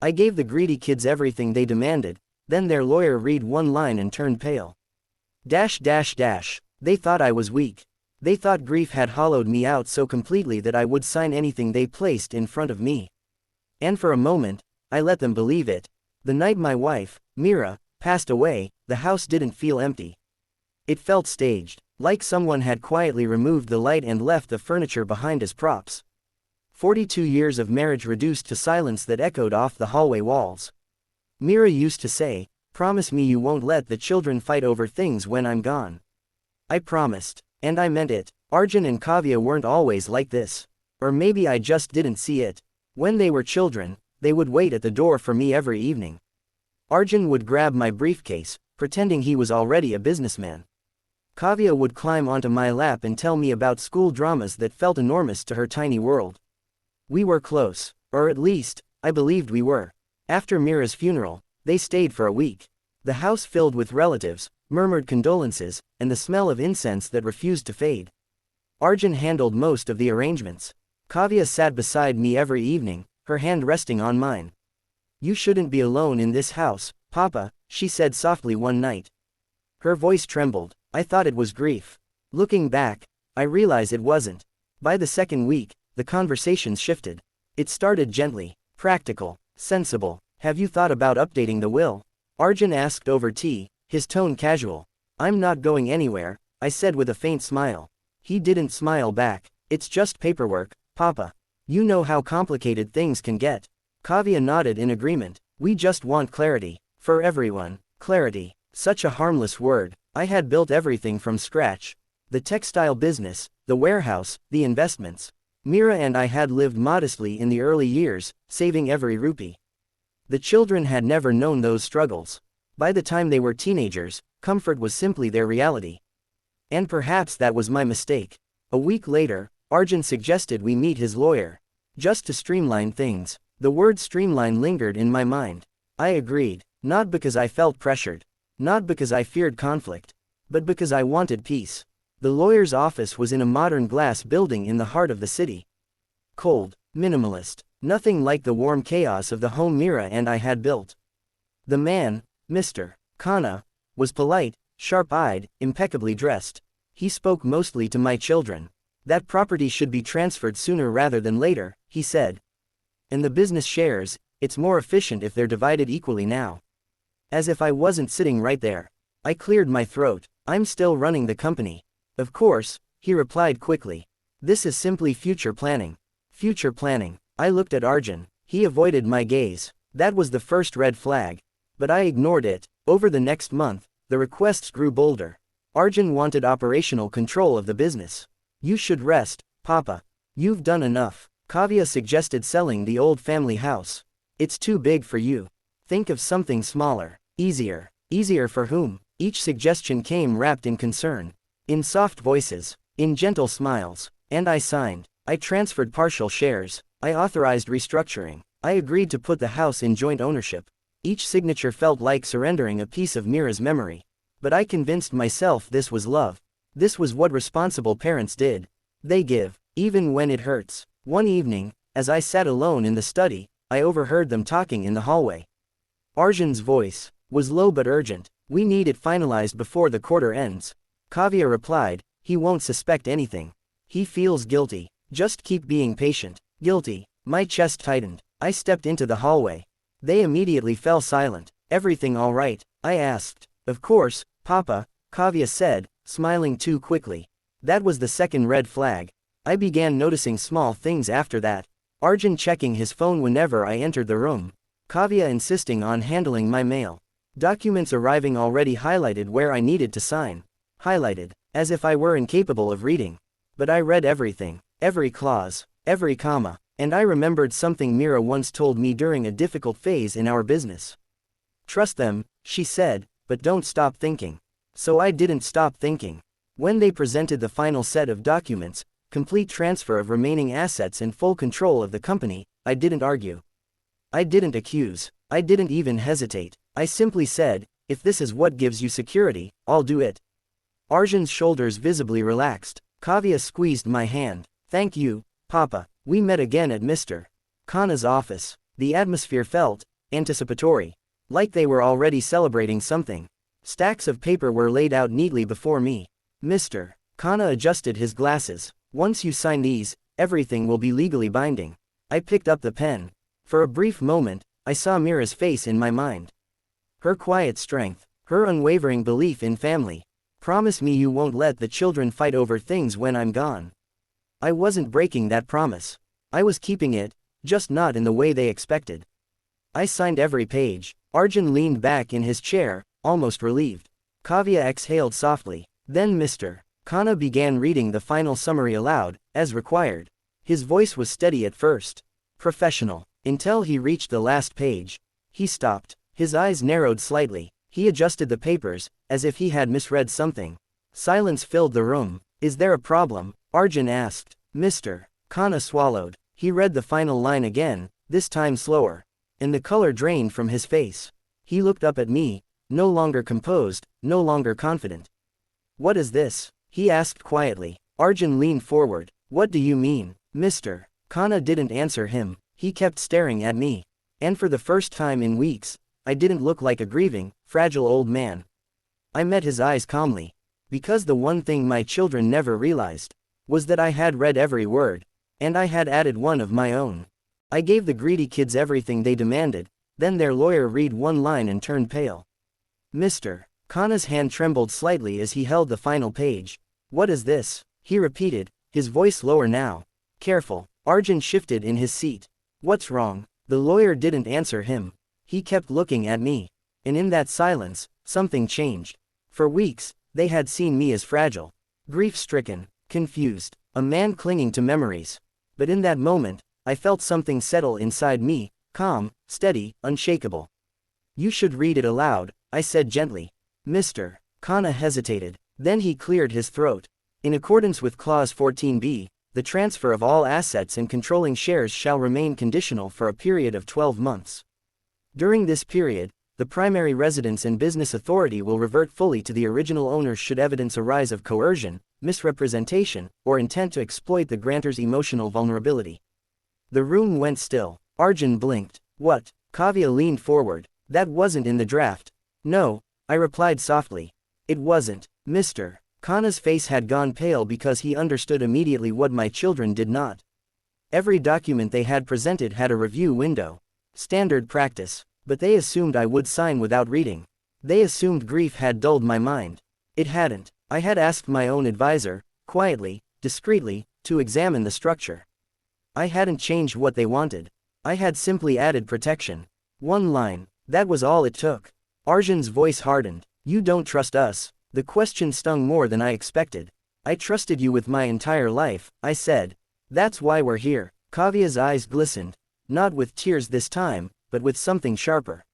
I gave the greedy kids everything they demanded, then their lawyer read one line and turned pale. They thought I was weak. They thought grief had hollowed me out so completely that I would sign anything they placed in front of me. And for a moment, I let them believe it. The night my wife, Mira, passed away, the house didn't feel empty. It felt staged, like someone had quietly removed the light and left the furniture behind as props. 42 years of marriage reduced to silence that echoed off the hallway walls. Mira used to say, "Promise me you won't let the children fight over things when I'm gone." I promised, and I meant it. Arjun and Kavya weren't always like this. Or maybe I just didn't see it. When they were children, they would wait at the door for me every evening. Arjun would grab my briefcase, pretending he was already a businessman. Kavya would climb onto my lap and tell me about school dramas that felt enormous to her tiny world. We were close, or at least, I believed we were. After Mira's funeral, they stayed for a week. The house filled with relatives, murmured condolences, and the smell of incense that refused to fade. Arjun handled most of the arrangements. Kavya sat beside me every evening, her hand resting on mine. "You shouldn't be alone in this house, Papa," she said softly one night. Her voice trembled. I thought it was grief. Looking back, I realize it wasn't. By the second week, the conversations shifted. It started gently, practical, sensible. "Have you thought about updating the will?" Arjun asked over tea, his tone casual. "I'm not going anywhere," I said with a faint smile. He didn't smile back. "It's just paperwork, Papa. You know how complicated things can get." Kavya nodded in agreement. "We just want clarity. For everyone. Clarity." Such a harmless word. I had built everything from scratch. The textile business, the warehouse, the investments. Mira and I had lived modestly in the early years, saving every rupee. The children had never known those struggles. By the time they were teenagers, comfort was simply their reality. And perhaps that was my mistake. A week later, Arjun suggested we meet his lawyer. Just to streamline things. The word streamline lingered in my mind. I agreed, not because I felt pressured. Not because I feared conflict. But because I wanted peace. The lawyer's office was in a modern glass building in the heart of the city. Cold, minimalist, nothing like the warm chaos of the home Mira and I had built. The man, Mr. Khanna, was polite, sharp-eyed, impeccably dressed. He spoke mostly to my children. "That property should be transferred sooner rather than later," he said. "And the business shares, it's more efficient if they're divided equally now." As if I wasn't sitting right there. I cleared my throat. "I'm still running the company." "Of course," he replied quickly. "This is simply future planning." Future planning. I looked at Arjun. He avoided my gaze. That was the first red flag. But I ignored it. Over the next month, the requests grew bolder. Arjun wanted operational control of the business. "You should rest, Papa. You've done enough." Kavya suggested selling the old family house. "It's too big for you. Think of something smaller. Easier." Easier for whom? Each suggestion came wrapped in concern. In soft voices. In gentle smiles. And I signed. I transferred partial shares. I authorized restructuring. I agreed to put the house in joint ownership. Each signature felt like surrendering a piece of Mira's memory. But I convinced myself this was love. This was what responsible parents did. They give, even when it hurts. One evening, as I sat alone in the study, I overheard them talking in the hallway. Arjun's voice was low but urgent. "We need it finalized before the quarter ends." Kavya replied, "He won't suspect anything. He feels guilty. Just keep being patient." Guilty. My chest tightened. I stepped into the hallway. They immediately fell silent. "Everything all right?" I asked. "Of course, Papa," Kavya said, smiling too quickly. That was the second red flag. I began noticing small things after that. Arjun checking his phone whenever I entered the room. Kavya insisting on handling my mail. Documents arriving already highlighted where I needed to sign. Highlighted, as if I were incapable of reading. But I read everything, every clause, every comma, and I remembered something Mira once told me during a difficult phase in our business. "Trust them," she said, "but don't stop thinking." So I didn't stop thinking. When they presented the final set of documents, complete transfer of remaining assets and full control of the company, I didn't argue. I didn't accuse. I didn't even hesitate. I simply said, "If this is what gives you security, I'll do it." Arjun's shoulders visibly relaxed. Kavya squeezed my hand. "Thank you, Papa." We met again at Mr. Khanna's office. The atmosphere felt anticipatory. Like they were already celebrating something. Stacks of paper were laid out neatly before me. Mr. Kana adjusted his glasses. Once you sign these, everything will be legally binding. I picked up the pen. For a brief moment, I saw Mira's face in my mind. Her quiet strength, her unwavering belief in family. Promise me you won't let the children fight over things when I'm gone. I wasn't breaking that promise. I was keeping it, just not in the way they expected. I signed every page. Arjun leaned back in his chair, almost relieved. Kavya exhaled softly. Then Mr. Kana began reading the final summary aloud, as required. His voice was steady at first. Professional. Until he reached the last page. He stopped. His eyes narrowed slightly. He adjusted the papers, as if he had misread something. Silence filled the room. Is there a problem? Arjun asked. Mr. Kana swallowed. He read the final line again, this time slower. And the color drained from his face. He looked up at me, no longer composed, no longer confident. What is this? He asked quietly. Arjun leaned forward. What do you mean? Mr. Kana didn't answer him. He kept staring at me. And for the first time in weeks, I didn't look like a grieving, fragile old man. I met his eyes calmly. Because the one thing my children never realized was that I had read every word, and I had added one of my own. I gave the greedy kids everything they demanded, then their lawyer read one line and turned pale. Mr. Kana's hand trembled slightly as he held the final page. What is this? He repeated, his voice lower now. Careful. Arjun shifted in his seat. What's wrong? The lawyer didn't answer him. He kept looking at me. And in that silence, something changed. For weeks, they had seen me as fragile, grief-stricken, confused, a man clinging to memories. But in that moment, I felt something settle inside me, calm, steady, unshakable. You should read it aloud, I said gently. Mr. Kana hesitated. Then he cleared his throat. In accordance with Clause 14b, the transfer of all assets and controlling shares shall remain conditional for a period of 12 months. During this period, the primary residence and business authority will revert fully to the original owners should evidence arise of coercion, misrepresentation, or intent to exploit the grantor's emotional vulnerability. The room went still. Arjun blinked. What? Kavya leaned forward. That wasn't in the draft. No, I replied softly. It wasn't. Mr. Kana's face had gone pale because he understood immediately what my children did not. Every document they had presented had a review window. Standard practice. But they assumed I would sign without reading. They assumed grief had dulled my mind. It hadn't. I had asked my own advisor, quietly, discreetly, to examine the structure. I hadn't changed what they wanted. I had simply added protection. One line. That was all it took. Arjun's voice hardened. You don't trust us. The question stung more than I expected. I trusted you with my entire life, I said. That's why we're here. Kavya's eyes glistened. Not with tears this time, but with something sharper.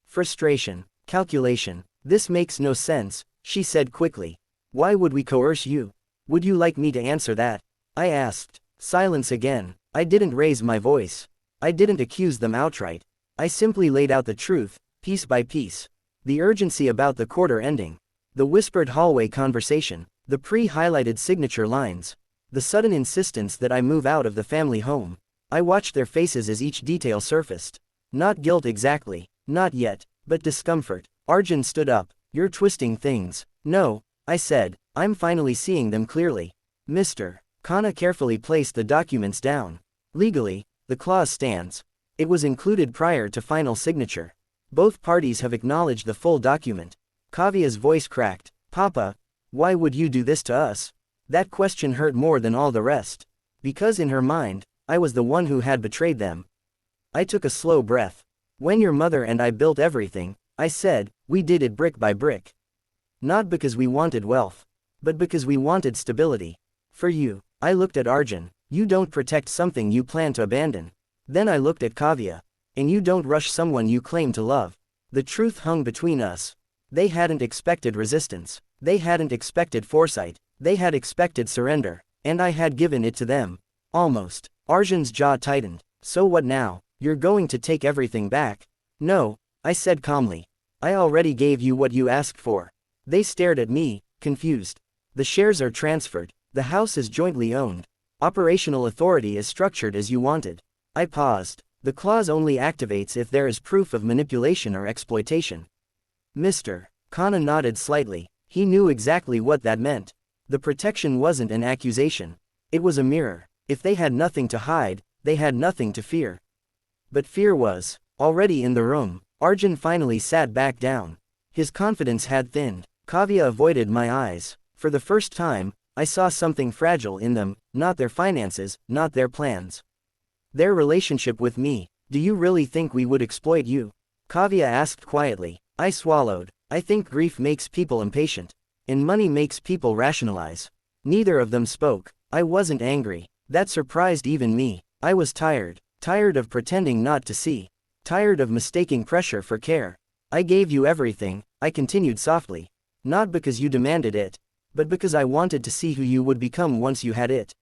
Frustration. Calculation. This makes no sense, she said quickly. Why would we coerce you? Would you like me to answer that? I asked. Silence again. I didn't raise my voice. I didn't accuse them outright. I simply laid out the truth, piece by piece. The urgency about the quarter ending. The whispered hallway conversation. The pre-highlighted signature lines. The sudden insistence that I move out of the family home. I watched their faces as each detail surfaced. Not guilt exactly. Not yet. But discomfort. Arjun stood up. You're twisting things. No, I said. I'm finally seeing them clearly. Mr. Kana carefully placed the documents down. Legally, the clause stands. It was included prior to final signature. Both parties have acknowledged the full document. Kavya's voice cracked. Papa, why would you do this to us? That question hurt more than all the rest. Because in her mind, I was the one who had betrayed them. I took a slow breath. When your mother and I built everything, I said, we did it brick by brick. Not because we wanted wealth, but because we wanted stability. For you. I looked at Arjun. You don't protect something you plan to abandon. Then I looked at Kavya. And you don't rush someone you claim to love. The truth hung between us. They hadn't expected resistance. They hadn't expected foresight. They had expected surrender. And I had given it to them. Almost. Arjun's jaw tightened. So what now? You're going to take everything back? No, I said calmly. I already gave you what you asked for. They stared at me, confused. The shares are transferred. The house is jointly owned. Operational authority is structured as you wanted. I paused. The clause only activates if there is proof of manipulation or exploitation. Mr. Kana nodded slightly. He knew exactly what that meant. The protection wasn't an accusation. It was a mirror. If they had nothing to hide, they had nothing to fear. But fear was already in the room. Arjun finally sat back down. His confidence had thinned. Kavya avoided my eyes. For the first time, I saw something fragile in them, not their finances, not their plans. Their relationship with me. Do you really think we would exploit you? Kavya asked quietly. I swallowed. I think grief makes people impatient. And money makes people rationalize. Neither of them spoke. I wasn't angry. That surprised even me. I was tired. Tired of pretending not to see. Tired of mistaking pressure for care. I gave you everything, I continued softly. Not because you demanded it, but because I wanted to see who you would become once you had it.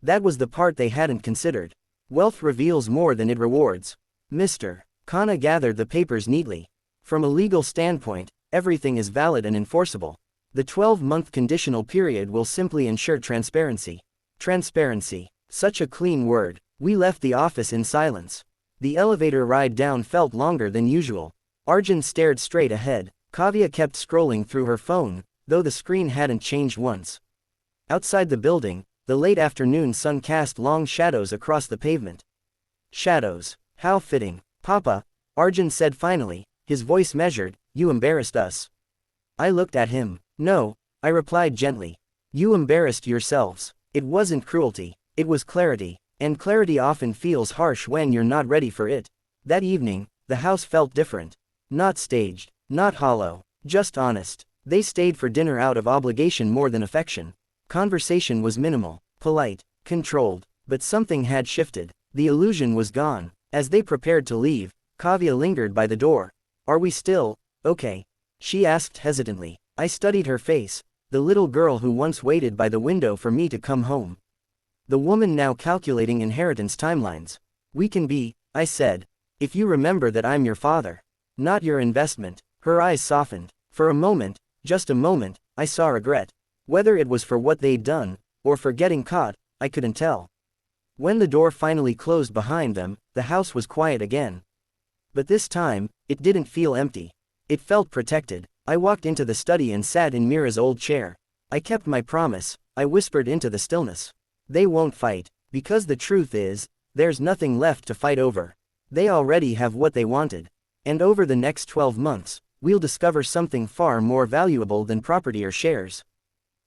That was the part they hadn't considered. Wealth reveals more than it rewards. Mr. Kana gathered the papers neatly. From a legal standpoint, everything is valid and enforceable. The 12-month conditional period will simply ensure transparency. Transparency. Such a clean word. We left the office in silence. The elevator ride down felt longer than usual. Arjun stared straight ahead. Kavya kept scrolling through her phone, though the screen hadn't changed once. Outside the building, the late afternoon sun cast long shadows across the pavement. Shadows. How fitting. Papa, Arjun said finally, his voice measured, you embarrassed us. I looked at him. No, I replied gently. You embarrassed yourselves. It wasn't cruelty. It was clarity. And clarity often feels harsh when you're not ready for it. That evening, the house felt different. Not staged. Not hollow. Just honest. They stayed for dinner out of obligation more than affection. Conversation was minimal, polite, controlled, but something had shifted. The illusion was gone. As they prepared to leave, Kavya lingered by the door. Are we still okay? She asked hesitantly. I studied her face, the little girl who once waited by the window for me to come home. The woman now calculating inheritance timelines. We can be, I said. If you remember that I'm your father. Not your investment. Her eyes softened. For a moment, just a moment, I saw regret. Whether it was for what they'd done, or for getting caught, I couldn't tell. When the door finally closed behind them, the house was quiet again. But this time, it didn't feel empty. It felt protected. I walked into the study and sat in Mira's old chair. I kept my promise, I whispered into the stillness. They won't fight, because the truth is, there's nothing left to fight over. They already have what they wanted. And over the next 12 months, we'll discover something far more valuable than property or shares.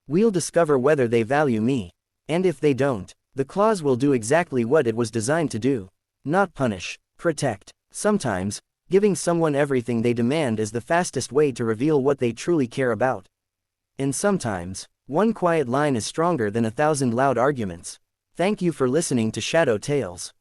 We'll discover whether they value me. And if they don't, the clause will do exactly what it was designed to do. Not punish, protect. Sometimes, giving someone everything they demand is the fastest way to reveal what they truly care about. And sometimes, one quiet line is stronger than 1,000 loud arguments. Thank you for listening to Shadow Tales.